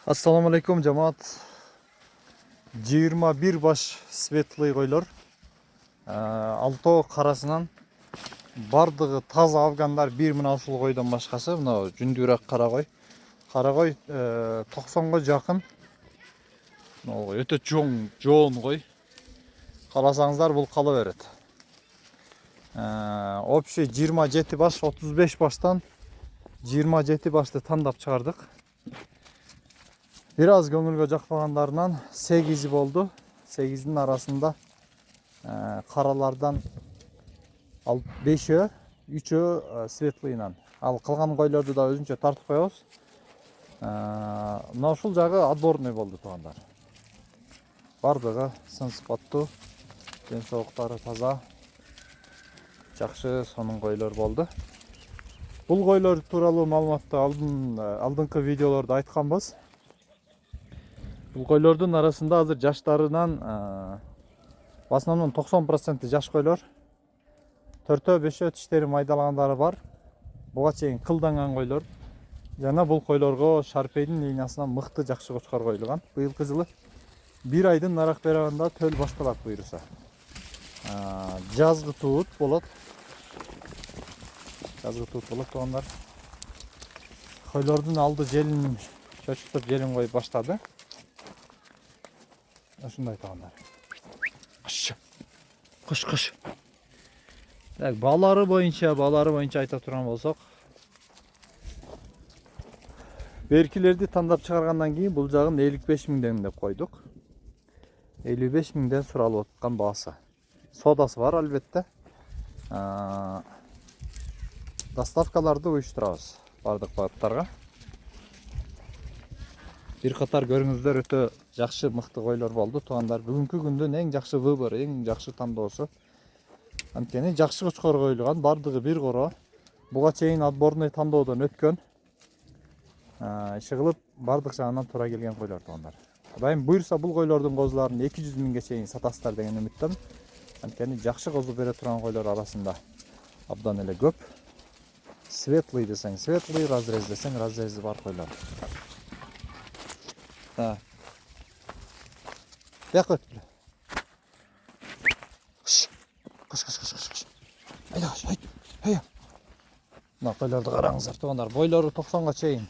Assalamu alaikum жамаат. 21 баш светлый койлор. Алтоо карасынан бардыгы таза афгандар бир мына ушул койдон башкасы мына жүндүүрөөк кара кой. Кара кой 90го жакын. Өтө жоон кой. Кааласаңыздар бул кала берет. Общий 27 баш, 35 баштан 27 башты тандап чыгардык. Biraz көңүлгө жакпагандарынан 8 болду. 8'in arasında каралардан 5'ü, 3'ü светлыйнан. Ал калган койлорду да өзүнчө тартып коебуз. Мына ушул жагы отборный болду туугандар. Бардыгы сын сыпаттуу, ден соолуктары таза, жакшы сонун койлор болду. Бул койлор тууралуу маалыматты алдыңкы видеолордо айтканбыз. Бул койлордун арасында азыр жаштарынан в основном 90% жаш койлор. 4-5 тиштери майдалагандары бар. Буга чейин кылданган койлор. Жана бул койлорго Шарпейдин линиясынан мыкты жакшы кочкор коюлган. Быйылкы жылы 1 айдын нарак бераганда төл башталат буйруса. Жазгы туут болот. Жазгы туут болот туугандар. Койлордун алды желин чочуктуп желин коюп баштады. Ушундай туугандар. Кыш. Так, балары боюнча айта турган болсок, беркилерди тандап чыгаргандан кийин бул жагын 55 миңден деп койдук. 55 миңден суралып аткан баасы. Содасы бар албетте. Доставкаларды уюштурабыз бардык багыттарга. Бир катар көрүңүздөр өтө жакшы мыкты койлор болду туугандар. Бүгүнкү күндүн эң жакшы выбору, эң жакшы тандоосу. Анткени жакшы кочкор коюлган, бардыгы бир коро. Буга чейин отборный тандоодон өткөн. Иши кылып бардык жагынан туура келген койлор туугандар. Кудайым буйрса бул койлордун козуларын 200 миңге чейин сатасыздар деген үмүттөмүн. Анткени жакшы козу бере турган койлор арасында абдан эле көп. Светлый десең светлый, разрез десең разрези бар койлор. Бияка өтүп келе. Кыш. Айда. Мына койлорду караңыздар туугандар. Бойлору 90га чейин.